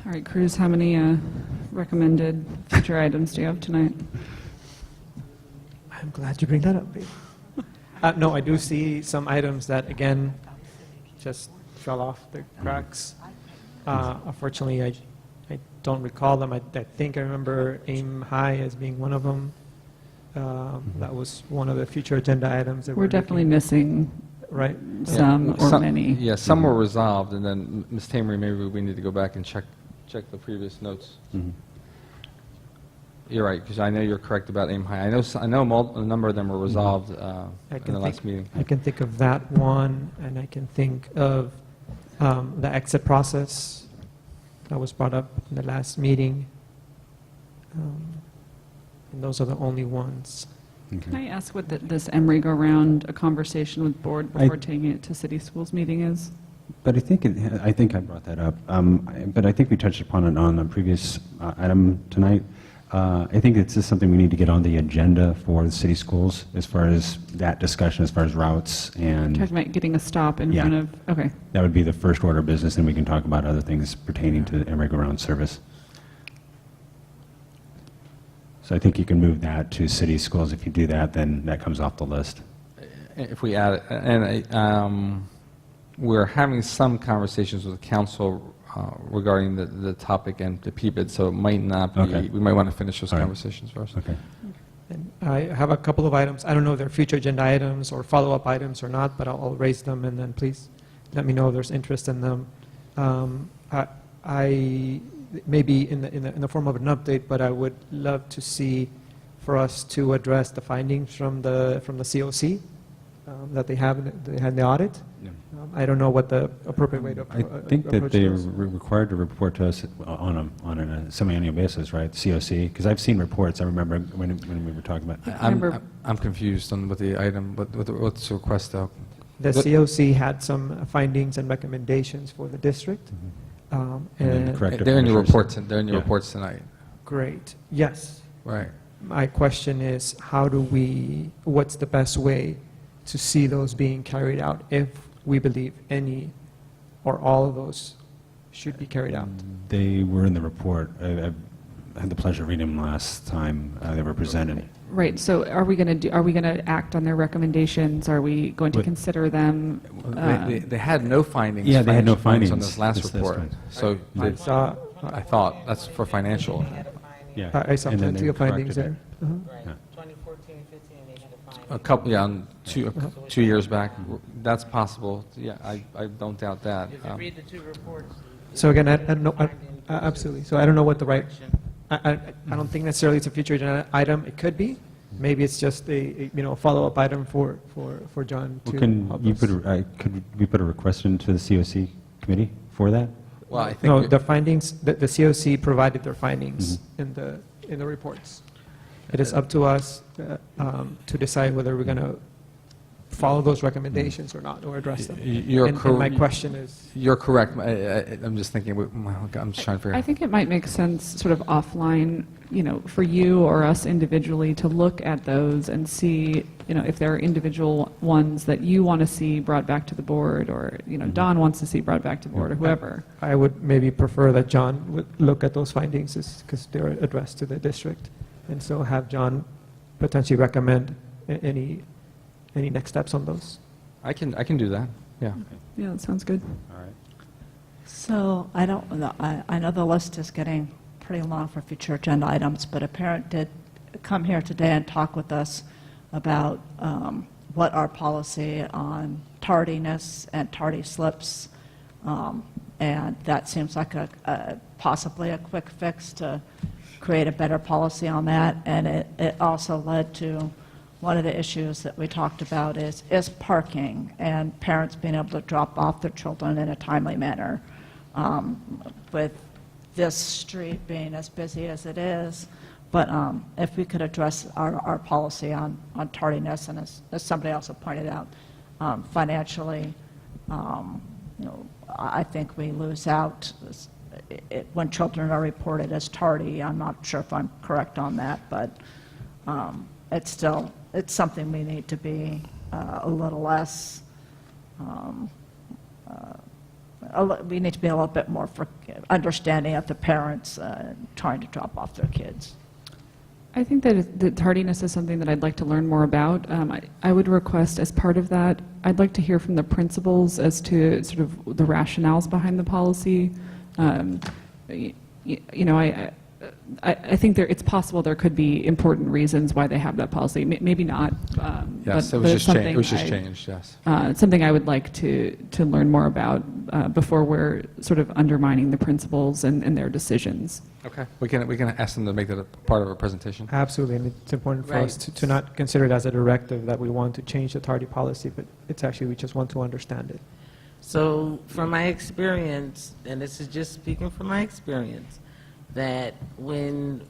All right, Cruz, how many recommended future items do you have tonight? I'm glad you bring that up, babe. No, I do see some items that, again, just fell off the cracks. Unfortunately, I don't recall them. I think I remember AIM High as being one of them. That was one of the future agenda items. That We're definitely missing right. some or many. Yeah, some were resolved, and then Ms. Tamery, maybe we need to go back and check the previous notes. You're right, because I know you're correct about AIM High. I know a number of them were resolved in the last meeting. I can think of that one, and I can think of the exit process that was brought up in the last meeting. And those are the only ones. Can I ask what this Emory go-round, a conversation with board before taking it to city schools meeting is? But I think I brought that up. But I think we touched upon it on a previous item tonight. I think it's just something we need to get on the agenda for the city schools as far as that discussion, as far as routes and. Talking about getting a stop in front of, okay. That would be the first order of business, and we can talk about other things pertaining to the Emory go-round service. So I think you can move that to city schools. If you do that, then that comes off the list. If we add it, and we're having some conversations with the council regarding the topic and the PBID, so it might not be, Okay. we might want to finish those All right. conversations first. Okay. And I have a couple of items. I don't know if they're future agenda items or follow-up items or not, but I'll raise them, and then please let me know if there's interest in them. I maybe in the form of an update, but I would love to see for us to address the findings from the COC that they had in the audit. Yeah. I don't know what the appropriate way to I think that approach they're this. required to report to us on a semi-annual basis, right? COC, because I've seen reports. I remember when we were talking about. I'm confused on what the item, what's the request though? The COC had some findings and recommendations for the district. And then the corrective They're in your measures. reports. They're in your Yeah. reports tonight, Great. Yes. right? My question is, what's the best way to see those being carried out if we believe any or all of those should be carried out? They were in the report. I had the pleasure of reading them last time they were presented. Right, so are we going to act on their recommendations? Are we going to But- consider them? They had no findings. Yeah, they had no financial findings. on this last This report. one. So I thought that's for financial. Yeah. I saw And then plenty they of findings corrected there. it. Uh-huh. Yeah. 2014 and 15, they had a fine. A couple, yeah, on 2 years back. That's possible. Yeah, I don't doubt that. If you read the two reports. So again, I don't know, absolutely. So I don't know what the right, I don't think necessarily it's a future agenda item. It could be. Maybe it's just a follow-up item for John Well, to can help you us. could we put a request into the COC committee for that? Well, I think No, the findings, the COC provided their findings in the reports. It is up to us to decide whether we're going to follow those recommendations or not, or address them. And my question is, You're correct. I'm just thinking, I'm just trying to figure I out. think it might make sense sort of offline, for you or us individually to look at those and see, if there are individual ones that you want to see brought back to the board, or, Don wants to see brought back to the board, or whoever. I would maybe prefer that John would look at those findings because they're addressed to the district. And so have John potentially recommend any next steps on those. I can do that. Yeah. Yeah, that sounds good. All right. So I don't know, I know the list is getting pretty long for future agenda items, but a parent did come here today and talk with us about what our policy on tardiness and tardy slips, and that seems like possibly a quick fix to create a better policy on that. And it also led to one of the issues that we talked about is parking and parents being able to drop off their children in a timely manner. With this street being as busy as it is, but if we could address our policy on tardiness, and as somebody else had pointed out, financially, I think we lose out when children are reported as tardy. I'm not sure if I'm correct on that, but it's something we need to be a little less we need to be a little bit more understanding of the parents trying to drop off their kids. I think that the tardiness is something that I'd like to learn more about. I would request as part of that, I'd like to hear from the principals as to sort of the rationales behind the policy. I think it's possible there could be important reasons why they have that policy. Maybe not. Yes, but it was it's just changed, something it was just changed, yes. It's something I would like to learn more about before we're sort of undermining the principals and their decisions. Okay, we can ask them to make that a part of our presentation. Absolutely, and it's important for us Right. to not consider it as a directive that we want to change the tardy policy, but it's actually, we just want to understand it. So from my experience, and this is just speaking from my experience, that when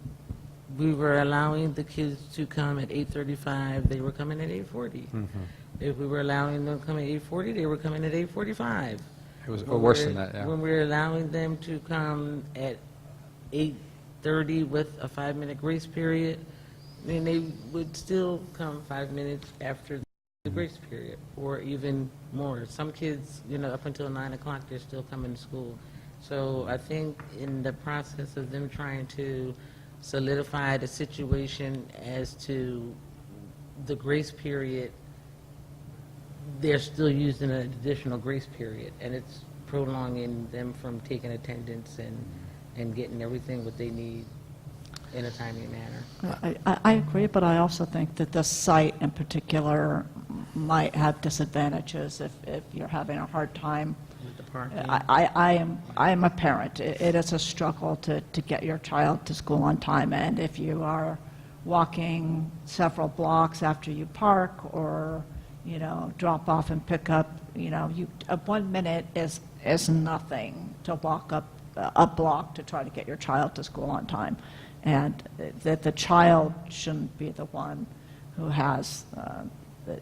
we were allowing the kids to come at 8:35, they were coming at 8:40. If we were allowing them to come at 8:40, they were coming at 8:45. It was When worse we're- than that, yeah. When we're allowing them to come at 8:30 with a 5-minute grace period, then they would still come 5 minutes after the grace period, or even more. Some kids, up until 9 o'clock, they're still coming to school. So I think in the process of them trying to solidify the situation as to the grace period, they're still using an additional grace period, and it's prolonging them from taking attendance and getting everything what they need in a timely manner. I agree, but I also think that this site in particular might have disadvantages if you're having a hard time. With the parking. I am a parent. It is a struggle to get your child to school on time, and if you are walking several blocks after you park or, drop off and pick up, 1 minute is nothing to walk up a block to try to get your child to school on time. And that the child shouldn't be the one who has,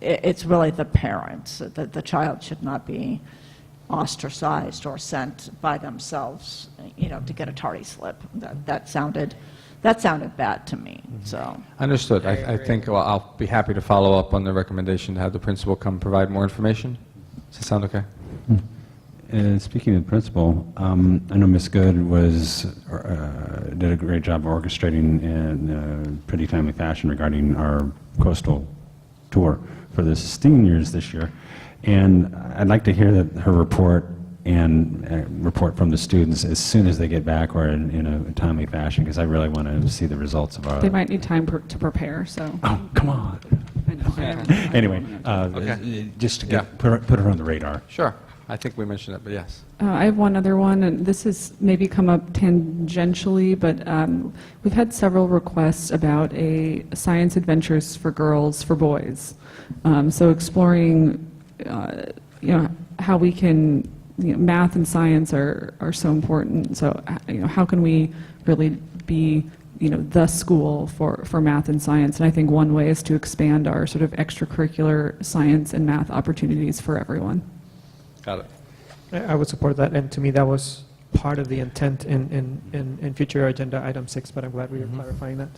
it's really the parents. The child should not be ostracized or sent by themselves, to get a tardy slip. That sounded bad to me, so. Understood. I agree. think, well, I'll be happy to follow up on the recommendation to have the principal come provide more information. Does that sound okay? Speaking of the principal, I know Ms. Good did a great job orchestrating in a pretty timely fashion regarding our coastal tour for the seniors this year. And I'd like to hear her report and report from the students as soon as they get back or in a timely fashion, because I really want to see the results of our... They might need time to prepare, so. Oh, come on. I know. Anyway, Okay. just to Yeah. put her on the radar. Sure. I think we mentioned it, but yes. I have one other one, and this has maybe come up tangentially, but we've had several requests about a science adventures for girls, for boys. So exploring, how we can, math and science are so important. So, how can we really be, the school for math and science? And I think one way is to expand our sort of extracurricular science and math opportunities for everyone. Got it. I would support that, and to me, that was part of the intent in future agenda item 6, but I'm glad we are clarifying that.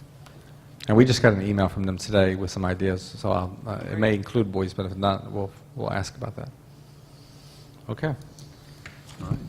And we just got an email from them today with some ideas, so it may include boys, but if not, we'll ask about that. Okay. All right.